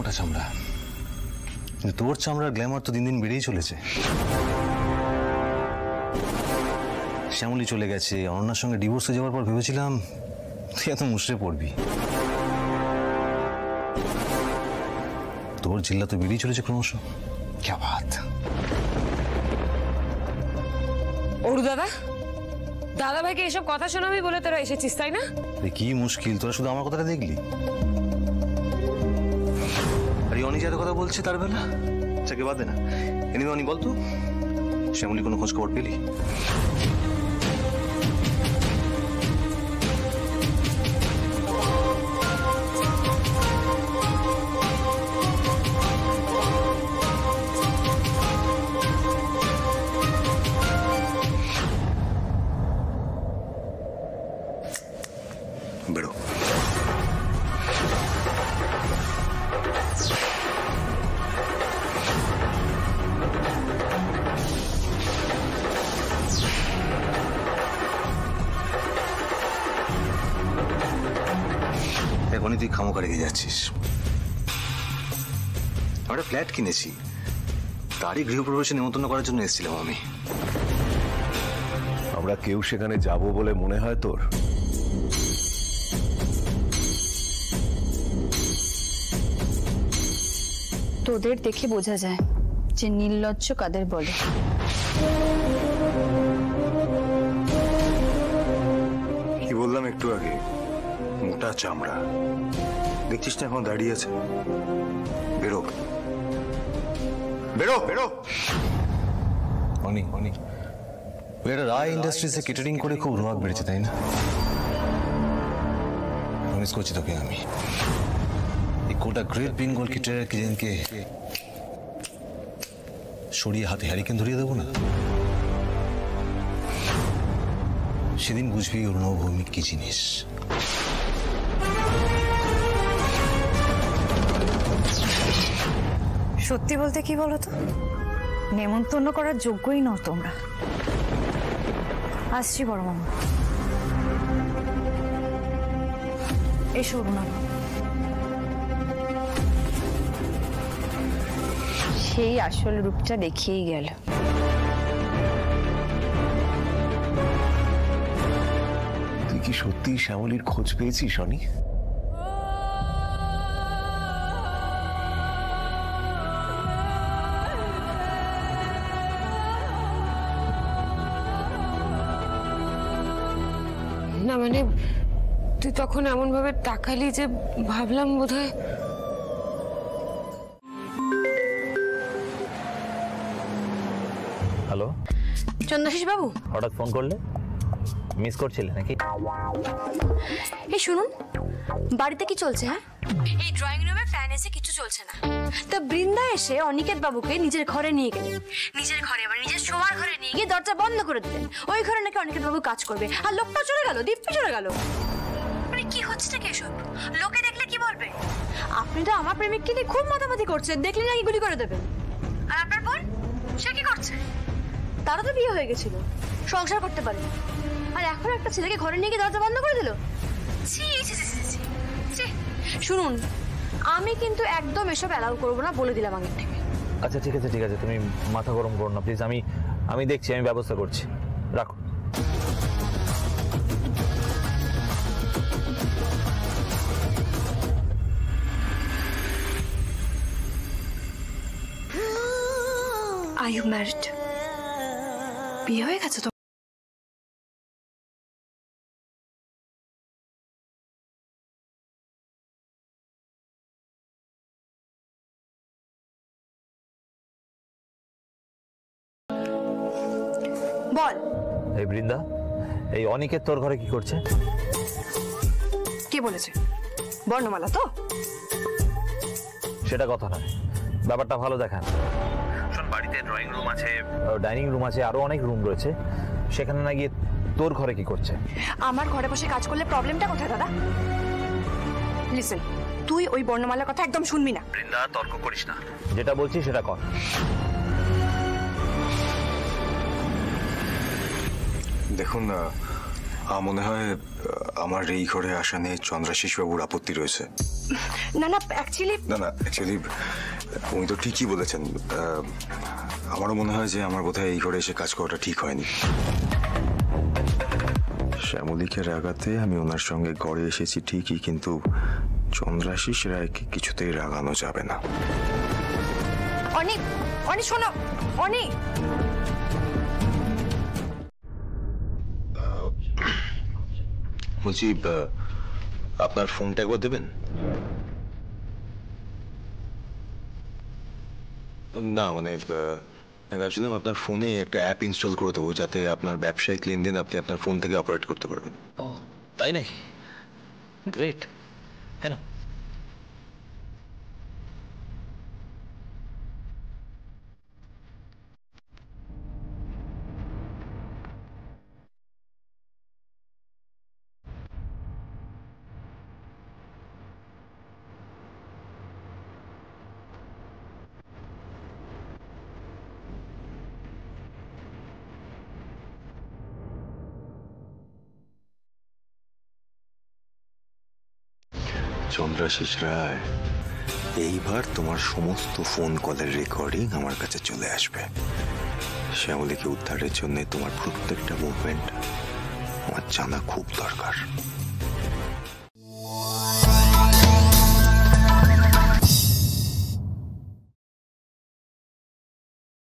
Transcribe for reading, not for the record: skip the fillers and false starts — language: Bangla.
মোটা চামড়া, কিন্তু তোর চামড়ার গ্ল্যামার তো দিন দিন বেড়েই চলেছে। শ্যামলী চলে গেছে, অনন্যার সঙ্গে ডিভোর্স হয়ে যাওয়ার পর ভেবেছিলাম তুই এত মুষড়ে পড়বি। তোর জিল্লা তো বেড়েই চলেছে ক্রমশ। ক্যা বাত। অরু দাদা, দাদা ভাইকে এসব কথা শোনাবি বলে তোরা এসেছিস, তাই না? কি মুশকিল, তোরা শুধু আমার কথাটা দেখলি। আরে অনি যার কথা বলছে তার বেলা চাকে বাদে না। এমনি অনি বলতো, শ্যামলী কোনো খোঁজ খবর পেলি? বেরো। এখনই তুই খামোকা রেখে যাচ্ছিস। আমরা ফ্ল্যাট কিনেছি, তারই গৃহপ্রবেশে নেমন্তন্ন করার জন্য এসেছিলাম আমি। আমরা কেউ সেখানে যাব বলে মনে হয় তোর? তোদের দেখে বোঝা যায় যে নির্লজ্জ কাদের বলে। কি বললাম একটু আগে, মোটা চামড়া। দেখছিস না এখন দাঁড়িয়ে আছে। বেরো বেরো বেরো। অনি অনি, ওই একটা রায় ইন্ডাস্ট্রিজে কেটারিং করে খুব রোয়াক বেড়েছে, তাই না? প্রমিস করছি তোকে আমি, এই গোটা গ্রেট বেঙ্গল কেটারার কিজেনকে সরিয়ে হাতে হ্যারিকেন ধরিয়ে দেবো না। সেদিন বুঝবি ওর নবভৌমিক কি জিনিস। সত্যি বলতে কি বলতো, নেমন্তন্ন করার যোগ্যই নও তোমরা। আসছি বড় মামা। এসো না, সেই আসল রূপটা দেখিয়েই গেল। তুই কি সত্যি শ্যামলীর খোঁজ পেয়েছিস অনি? না মানে তুই তখন এমন ভাবে তাকালি যে ভাবলাম বোধহয়। হ্যালো চন্দ্রাশিস বাবু, হঠাৎ ফোন করলে? মিস করছিলে নাকি? এই শুনুন, বাড়িতে কি চলছে? হ্যাঁ, এই ড্রয়িং রুমে ফ্যান এসে কিছু চলছে না। তা বৃন্দা এসে অনিকেত বাবুকে নিজের ঘরে নিয়ে গেলেন। নিজের ঘরে মানে নিজের শোয়ার ঘরে নিয়ে গিয়ে দরজা বন্ধ করে দিলেন। ওই ঘরে নাকি অনিকেত বাবু কাজ করবে, আর লোকটা চলে গেল, দিব্যি চলে গেল। মানে কি হচ্ছে নাকি এসব? লোকে দেখলে কি বলবে? আপনি তো আমার প্রেমিককে নিয়ে খুব মাতামাতি করছেন, দেখলে নাকি গুলি করে দেবেন। আর আপনার বোন, সে কি করছে? তারও তো বিয়ে হয়ে গেছিল, সংসার করতে পারে, আর এখন একটা ছেলেকে ঘরে নিয়ে গিয়ে দরজা বন্ধ করে দিল। শুনুন, আমি কিন্তু একদম এসব অ্যালাউ করবো না, বলে দিলাম আগের থেকে। আচ্ছা ঠিক আছে ঠিক আছে, তুমি মাথা গরম করো না প্লিজ। আমি দেখছি, আমি ব্যবস্থা করছি। রাখো। Are you married? বিয়ে হয়ে গেছে তো? বল। এই বৃন্দা, এই অনিকেত তোর ঘরে কি করছে? কে বলেছে? বর্ণমালা তো? সেটা কথা নয়, ব্যাপারটা ভালো দেখান। শোন, বাড়িতে ড্রয়িং রুম আছে, ডাইনিং রুম আছে, আরো অনেক রুম রয়েছে, সেখানে না গিয়ে তোর ঘরে কি করছে? আমার ঘরে বসে কাজ করলে প্রবলেমটা কোথায় দাদা? লিসেন, তুই ওই বর্ণমালার কথা একদম শুনবি না। বৃন্দা, তর্ক করিস না, যেটা বলছি সেটা কর। দেখুন, মনে হয় আমার এই ঘরে আসা নিয়ে চন্দ্রাশিস বাবুর আপত্তি রয়েছে। না না অ্যাকচুয়ালি উনি তো ঠিকই বলেছেন। আমারও মনে হয় যে আমার বোধহয় এই ঘরে এসে কাজ করাটা ঠিক হয়নি। শ্যামলীকে রাগাতে আমি ওনার সঙ্গে ঘরে এসেছি ঠিকই, কিন্তু চন্দ্রাশিস রায়কে কিছুতেই রাগানো যাবে না। অনেক অনেক শোনো অনেক বলছি, আপনার ফোনটা একবার দেবেন? না মানে আমি ভাবছিলাম আপনার ফোনে একটা অ্যাপ ইনস্টল করে দেবো, যাতে আপনার ব্যবসায়িক লেনদেন আপনি আপনার ফোন থেকে অপারেট করতে পারবেন। ও তাই নাকি? গ্রেট। হ্যাঁ না, চন্দ্রাশিস রায়, এইবার তোমার সমস্ত ফোন কলের রেকর্ডিং আমার কাছে চলে আসবে। শ্যামলীকে উদ্ধারের জন্য তোমার প্রত্যেকটা মুভমেন্ট আমার জানা খুব দরকার।